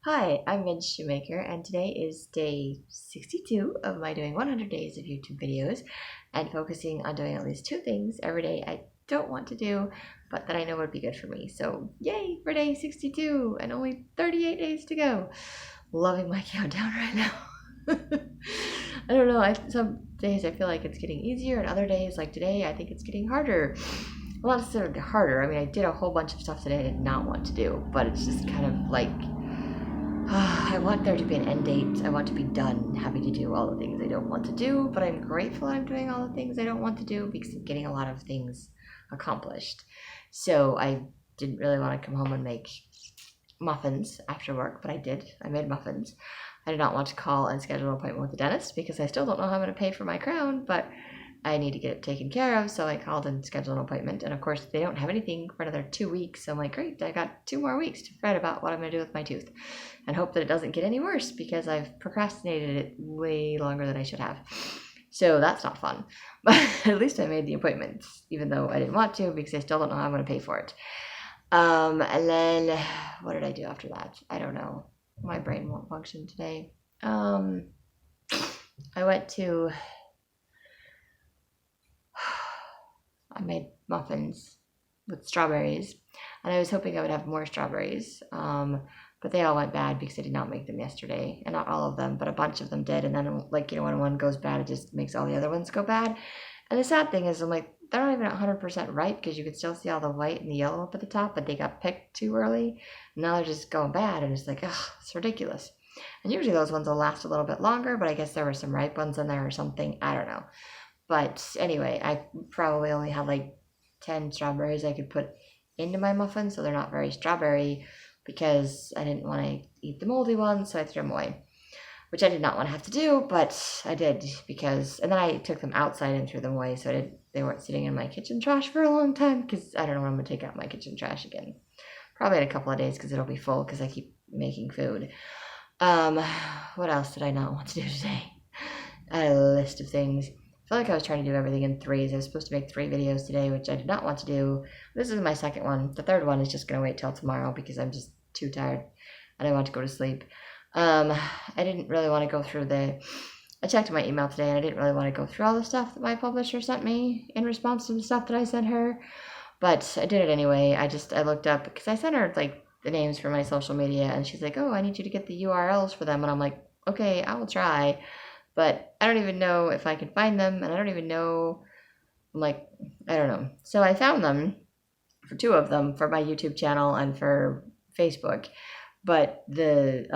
Hi, I'm Midge Shoemaker, and today is day 62 of my doing 100 days of YouTube videos and focusing on doing at least two things every day I don't want to do, but that I know would be good for me. So, yay for day 62 and only 38 days to go. Loving my countdown right now. I don't know. Some days I feel like it's getting easier, and other days, like today, I think it's getting harder. Well, not necessarily harder. I mean, I did a whole bunch of stuff today I did not want to do, but it's just kind of like I want there to be an end date. I want to be done having to do all the things I don't want to do, but I'm grateful I'm doing all the things I don't want to do because I'm getting a lot of things accomplished. So I didn't really want to come home and make muffins after work, but I did. I made muffins. I did not want to call and schedule an appointment with the dentist because I still don't know how I'm going to pay for my crown, but I need to get it taken care of. So I called and scheduled an appointment. And of course, they don't have anything for another 2 weeks. So I'm like, great, I got 2 more weeks to fret about what I'm going to do with my tooth and hope that it doesn't get any worse because I've procrastinated it way longer than I should have. So that's not fun. But at least I made the appointment, even though I didn't want to because I still don't know how I'm going to pay for it. And then what did I do after that? I don't know. My brain won't function today. I made muffins with strawberries, and I was hoping I would have more strawberries. But they all went bad because I did not make them yesterday, and not all of them, but a bunch of them did. And then, when one goes bad, it just makes all the other ones go bad. And the sad thing is, I'm like, they're not even 100% ripe because you can still see all the white and the yellow up at the top, but they got picked too early. Now they're just going bad, and it's like, ugh, it's ridiculous. And usually those ones will last a little bit longer, but I guess there were some ripe ones in there or something. I don't know. But anyway, I probably only have like 10 strawberries I could put into my muffin, so they're not very strawberry because I didn't want to eat the moldy ones, so I threw them away, which I did not want to have to do, but I did and then I took them outside and threw them away, so they weren't sitting in my kitchen trash for a long time because I don't know when I'm going to take out my kitchen trash again. Probably in a couple of days because it'll be full because I keep making food. What else did I not want to do today? I had a list of things. I feel like I was trying to do everything in threes. I was supposed to make 3 videos today, which I did not want to do. This is my second one. The third one is just going to wait till tomorrow because I'm just too tired and I want to go to sleep. I didn't really want to go through I checked my email today and I didn't really want to go through all the stuff that my publisher sent me in response to the stuff that I sent her, but I did it anyway. I looked up because I sent her like the names for my social media and she's like, oh, I need you to get the URLs for them. And I'm like, okay, I will try, but I don't even know if I can find them. And I don't even know, I'm like, I don't know. So I found them for 2 of them for my YouTube channel and for Facebook. But the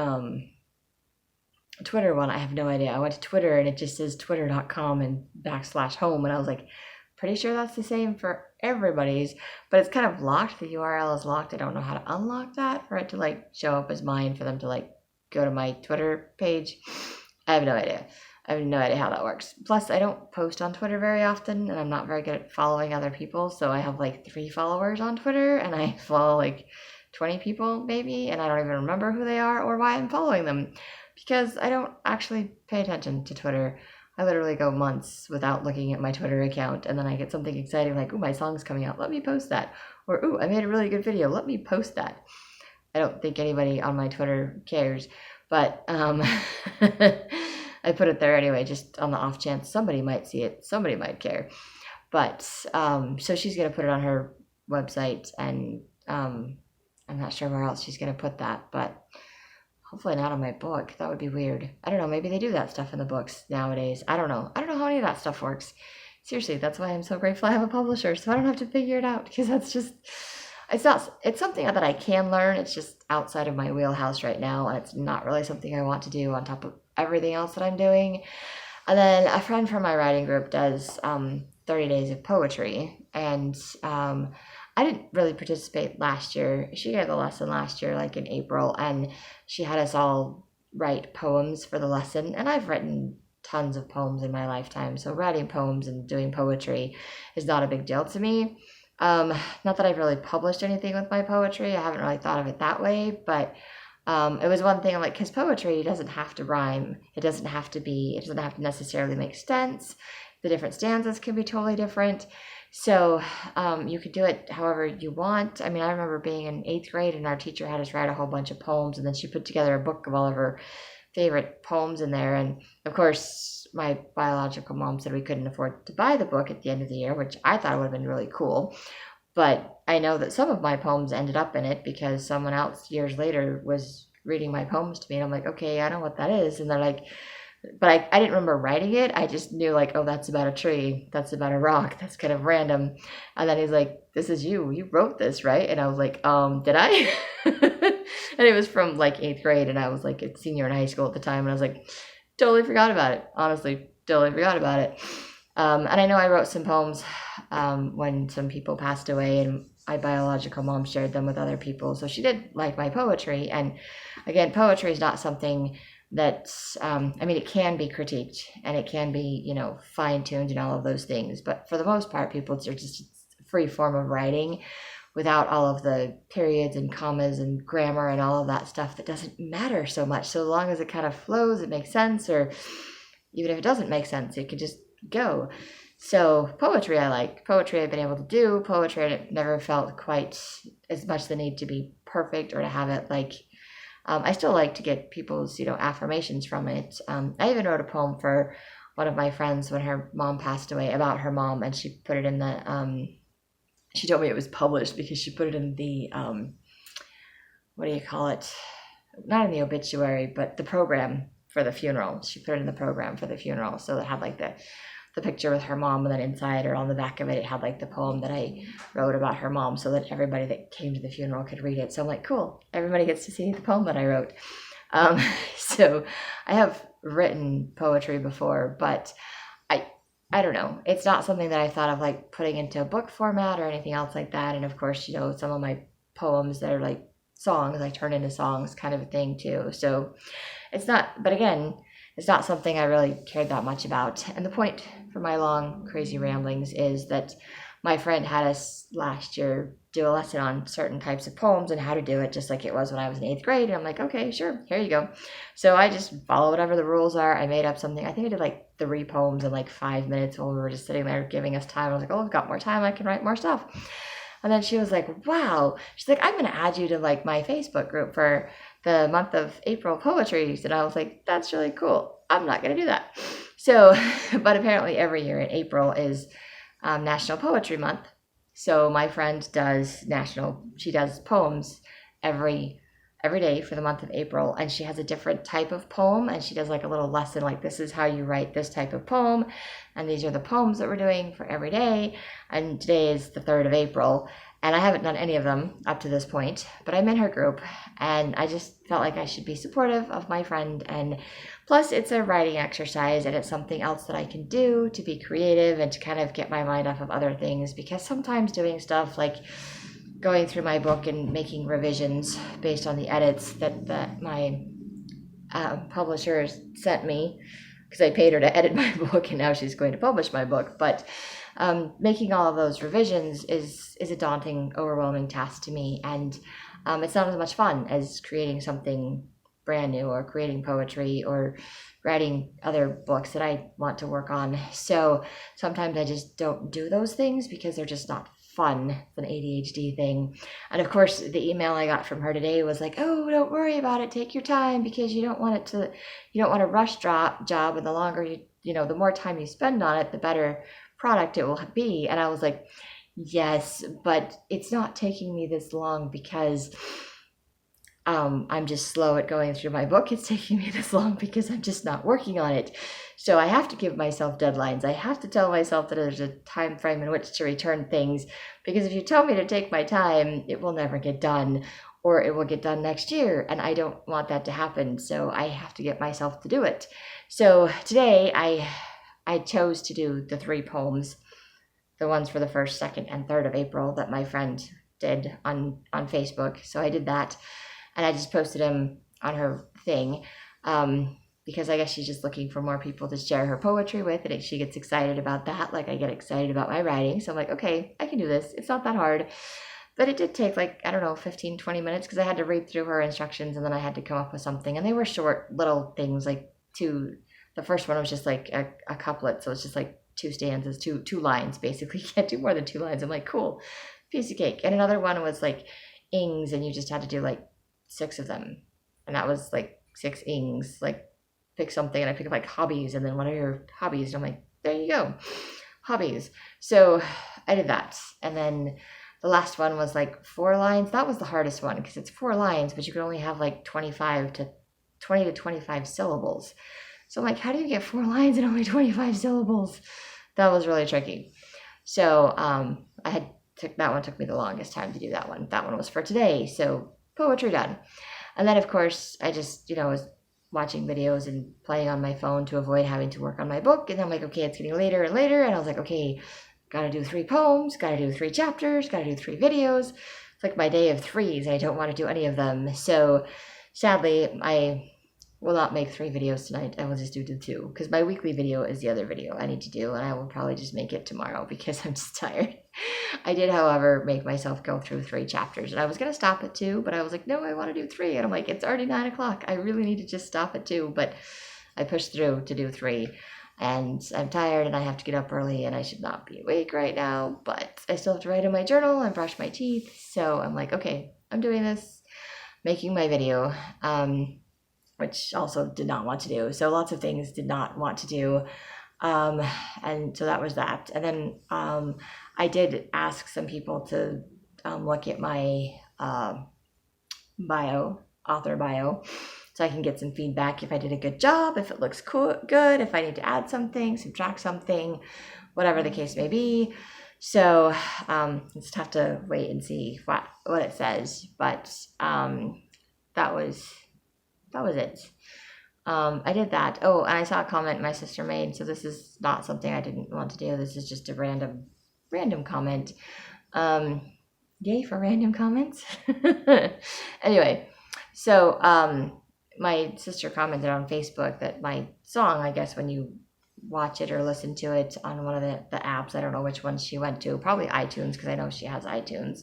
Twitter one, I have no idea. I went to Twitter and it just says twitter.com and /home. And I was like, pretty sure that's the same for everybody's, but it's kind of locked. The URL is locked. I don't know how to unlock that for it to like show up as mine for them to like go to my Twitter page. I have no idea. I have no idea how that works. Plus, I don't post on Twitter very often, and I'm not very good at following other people. So I have like 3 followers on Twitter, and I follow like 20 people maybe, and I don't even remember who they are or why I'm following them because I don't actually pay attention to Twitter. I literally go months without looking at my Twitter account, and then I get something exciting like, ooh, my song's coming out, let me post that. Or, ooh, I made a really good video, let me post that. I don't think anybody on my Twitter cares, but I put it there anyway, just on the off chance somebody might see it, somebody might care. But so she's going to put it on her website, and I'm not sure where else she's going to put that, but hopefully not on my book. That would be weird. I don't know. Maybe they do that stuff in the books nowadays. I don't know. I don't know how any of that stuff works. Seriously, that's why I'm so grateful I have a publisher, so I don't have to figure it out because it's something that I can learn. It's just outside of my wheelhouse right now, and it's not really something I want to do on top of everything else that I'm doing. And then a friend from my writing group does 30 days of poetry, and I didn't really participate last year. She gave the lesson last year, like in April, and she had us all write poems for the lesson. And I've written tons of poems in my lifetime, so writing poems and doing poetry is not a big deal to me. Not that I've really published anything with my poetry. I haven't really thought of it that way, but it was one thing, like, because poetry doesn't have to rhyme. It doesn't have to necessarily make sense. The different stanzas can be totally different. So you could do it however you want. I mean, I remember being in 8th grade and our teacher had us write a whole bunch of poems, and then she put together a book of all of her favorite poems in there. And of course, my biological mom said we couldn't afford to buy the book at the end of the year, which I thought would have been really cool. But I know that some of my poems ended up in it because someone else years later was reading my poems to me. And I'm like, okay, I know what that is. And they're like, but I didn't remember writing it. I just knew like, oh, that's about a tree. That's about a rock. That's kind of random. And then he's like, this is you. You wrote this, right? And I was like, did I? And it was from like 8th grade. And I was like a senior in high school at the time. And I was like, totally forgot about it. Honestly, totally forgot about it. And I know I wrote some poems when some people passed away, and my biological mom shared them with other people. So she did like my poetry. And again, poetry is not something that's, I mean, it can be critiqued and it can be, fine tuned and all of those things. But for the most part, people, are just a free form of writing without all of the periods and commas and grammar and all of that stuff that doesn't matter so much. So long as it kind of flows, it makes sense, or even if it doesn't make sense, it could just go. So poetry I like. Poetry I've been able to do. Poetry I never felt quite as much the need to be perfect or to have it like, I still like to get people's, affirmations from it. I even wrote a poem for one of my friends when her mom passed away about her mom, and she put it in the, she told me it was published because she put it in the, what do you call it? Not in the obituary, but the program for the funeral. She put it in the program for the funeral. So it had like the picture with her mom, and then inside or on the back of it, it had like the poem that I wrote about her mom, so that everybody that came to the funeral could read it. So I'm like, cool, everybody gets to see the poem that I wrote. So I have written poetry before, but I don't know. It's not something that I thought of like putting into a book format or anything else like that. And of course, some of my poems that are like songs, I turn into songs kind of a thing too. So it's not, but again, it's not something I really cared that much about. And the point for my long, crazy ramblings is that my friend had us last year do a lesson on certain types of poems and how to do it, just like it was when I was in 8th grade. And I'm like, okay, sure, here you go. So I just follow whatever the rules are. I made up something. I think I did like 3 poems in like 5 minutes while we were just sitting there giving us time. I was like, oh, I've got more time. I can write more stuff. And then she was like, wow. She's like, I'm going to add you to like my Facebook group for the month of April poetry. And I was like, that's really cool. I'm not going to do that. So, but apparently every year in April is National Poetry Month. So my friend she does poems every day for the month of April, and she has a different type of poem, and she does like a little lesson, like this is how you write this type of poem, and these are the poems that we're doing for every day, and today is the 3rd of April, and I haven't done any of them up to this point, but I'm in her group, and I just felt like I should be supportive of my friend, and plus it's a writing exercise, and it's something else that I can do to be creative and to kind of get my mind off of other things, because sometimes doing stuff like going through my book and making revisions based on the edits that my publisher sent me, because I paid her to edit my book and now she's going to publish my book. But making all of those revisions is a daunting, overwhelming task to me. And it's not as much fun as creating something brand new or creating poetry or writing other books that I want to work on. So sometimes I just don't do those things because they're just not fun. It's an ADHD thing. And of course, the email I got from her today was like, oh, don't worry about it. Take your time, because you don't want a rush job. And the longer the more time you spend on it, the better product it will be. And I was like, yes, but it's not taking me this long because I'm just slow at going through my book. It's taking me this long because I'm just not working on it. So I have to give myself deadlines. I have to tell myself that there's a time frame in which to return things, because if you tell me to take my time, it will never get done, or it will get done next year, and I don't want that to happen. So I have to get myself to do it. So today I chose to do the 3 poems, the ones for the 1st, 2nd, and 3rd of April that my friend did on Facebook. So I did that. And I just posted them on her thing because I guess she's just looking for more people to share her poetry with. And she gets excited about that, like I get excited about my writing. So I'm like, okay, I can do this. It's not that hard. But it did take 15, 20 minutes because I had to read through her instructions and then I had to come up with something. And they were short little things, the first one was just like a couplet. So it's just like 2 stanzas, two lines basically. You can't do more than 2 lines. I'm like, cool, piece of cake. And another one was like ings, and you just had to do like 6 of them, and that was like 6 ings. Like pick something, and I pick up like hobbies, and then what are your hobbies? And I'm like, there you go, hobbies. So I did that, and then the last one was like 4 lines. That was the hardest one because it's 4 lines, but you could only have like 20 to 25 syllables. So I'm like, how do you get 4 lines and only 25 syllables? That was really tricky. So that one took me the longest time to do that one. That one was for today. So poetry done. And then of course I just, was watching videos and playing on my phone to avoid having to work on my book. And I'm like, okay, it's getting later and later. And I was like, okay, gotta do 3 poems, gotta do 3 chapters, gotta do 3 videos. It's like my day of 3s. I don't want to do any of them. So sadly, I will not make 3 videos tonight. I will just do 2 because my weekly video is the other video I need to do, and I will probably just make it tomorrow because I'm just tired. I did, however, make myself go through 3 chapters, and I was going to stop at 2, but I was like, no, I want to do 3. And I'm like, it's already 9 o'clock. I really need to just stop at 2, but I pushed through to do 3. And I'm tired and I have to get up early and I should not be awake right now, but I still have to write in my journal and brush my teeth. So I'm like, okay, I'm doing this, making my video, which also did not want to do. So lots of things did not want to do. And so that was that. And then I did ask some people to look at my author bio, so I can get some feedback if I did a good job, if it looks good, if I need to add something, subtract something, whatever the case may be. So just have to wait and see what it says. But that was it. I did that. Oh, and I saw a comment my sister made. So this is not something I didn't want to do. This is just a random comment. Yay for random comments. Anyway, so my sister commented on Facebook that my song, I guess when you watch it or listen to it on one of the apps, I don't know which one she went to, probably iTunes, because I know she has iTunes.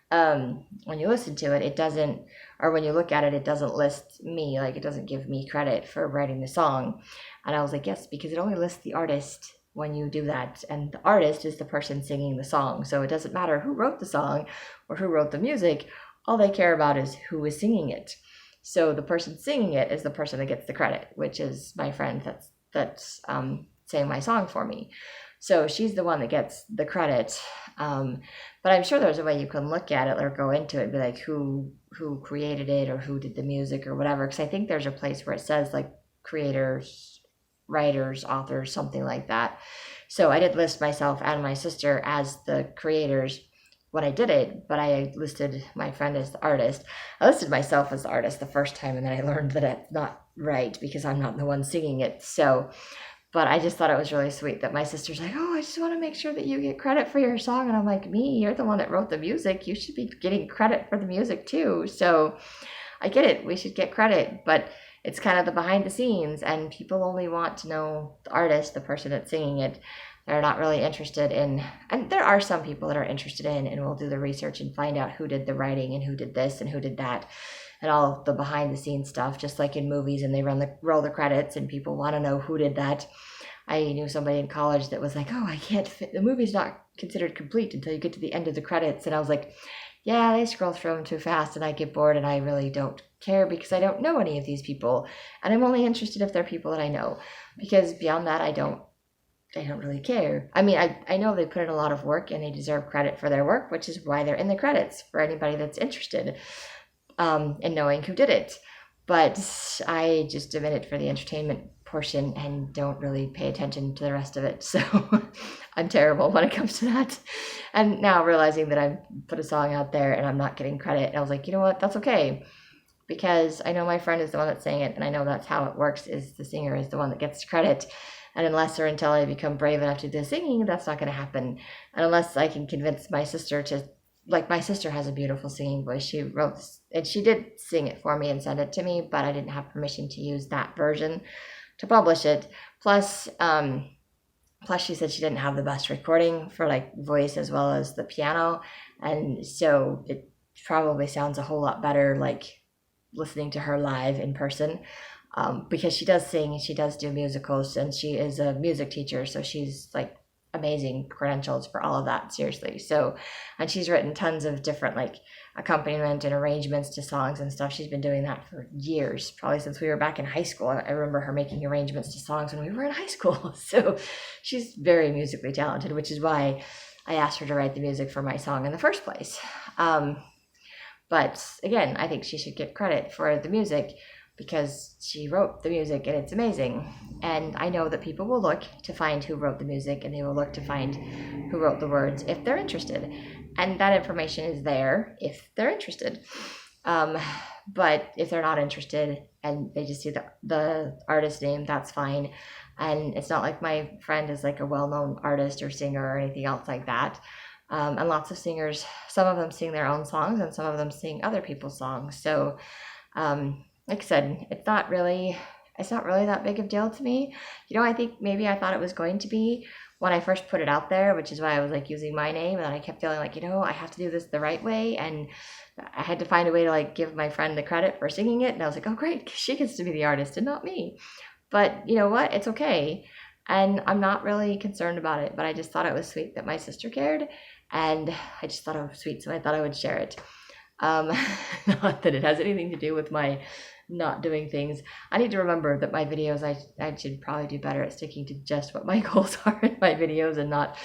When you listen to it, it doesn't, or when you look at it, it doesn't list me, like it doesn't give me credit for writing the song. And I was like, yes, because it only lists the artist when you do that, and the artist is the person singing the song. So it doesn't matter who wrote the song or who wrote the music. All they care about is who is singing it. So the person singing it is the person that gets the credit, which is my friend that's saying my song for me. So she's the one that gets the credit. But I'm sure there's a way you can look at it or go into it and be like, who created it or who did the music or whatever. Because I think there's a place where it says like creators, writers, authors, something like that. So I did list myself and my sister as the creators when I did it, but I listed my friend as the artist. I listed myself as the artist the first time, and then I learned that it's not right because I'm not the one singing it. So, but I just thought it was really sweet that my sister's like, oh, I just want to make sure that you get credit for your song. And I'm like, me, you're the one that wrote the music. You should be getting credit for the music too. So I get it. We should get credit, but it's kind of the behind the scenes, and people only want to know the artist, the person that's singing it. They're not really interested in, and there are some people that are interested in and will do the research and find out who did the writing and who did this and who did that and all of the behind the scenes stuff, just like in movies, and they roll the credits and people want to know who did that. I knew somebody in college that was like, oh, I can't fit, the movie's not considered complete until you get to the end of the credits. And I was like, yeah, they scroll through them too fast and I get bored, and I really don't care because I don't know any of these people. And I'm only interested if they're people that I know, because beyond that, I don't really care. I mean, I know they put in a lot of work and they deserve credit for their work, which is why they're in the credits for anybody that's interested in knowing who did it. But I just am in it for the entertainment portion and don't really pay attention to the rest of it. So I'm terrible when it comes to that. And now realizing that I put a song out there and I'm not getting credit, and I was like, you know what, that's okay. Because I know my friend is the one that's saying it, and I know that's how it works, is the singer is the one that gets credit. And unless or until I become brave enough to do the singing, that's not going to happen. And unless I can convince my sister to, like, my sister has a beautiful singing voice. She wrote, and she did sing it for me and send it to me, but I didn't have permission to use that version to publish it. Plus she said she didn't have the best recording for like voice as well as the piano. And so it probably sounds a whole lot better like listening to her live in person. because she does sing, she does do musicals, and she is a music teacher, so she's like amazing credentials for all of that, seriously. So, and she's written tons of different like accompaniment and arrangements to songs and stuff. She's been doing that for years, probably since we were back in high school. I remember her making arrangements to songs when we were in high school. So she's very musically talented, which is why I asked her to write the music for my song in the first place. But again, I think she should get credit for the music because she wrote the music and it's amazing. And I know that people will look to find who wrote the music and they will look to find who wrote the words if they're interested. And that information is there if they're interested. But if they're not interested and they just see the artist name, that's fine. And it's not like my friend is like a well-known artist or singer or anything else like that. And lots of singers, some of them sing their own songs and some of them sing other people's songs. So, like I said, it's not really that big of a deal to me. I think maybe I thought it was going to be when I first put it out there, which is why I was like using my name, and then I kept feeling like, I have to do this the right way, and I had to find a way to like give my friend the credit for singing it, and I was like, oh great, she gets to be the artist and not me. But you know what? It's okay. And I'm not really concerned about it, but I just thought it was sweet that my sister cared, and I just thought it was sweet, so I thought I would share it. Not that it has anything to do with my not doing things. I need to remember that my videos, I should probably do better at sticking to just what my goals are in my videos and not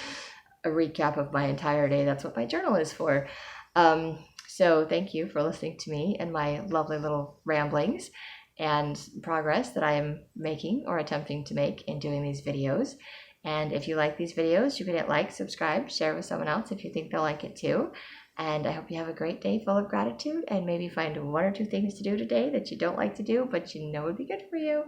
a recap of my entire day. That's what my journal is for. So thank you for listening to me and my lovely little ramblings and progress that I am making or attempting to make in doing these videos. And if you like these videos, you can hit like, subscribe, share with someone else if you think they'll like it too. And I hope you have a great day full of gratitude and maybe find one or two things to do today that you don't like to do, but you know would be good for you.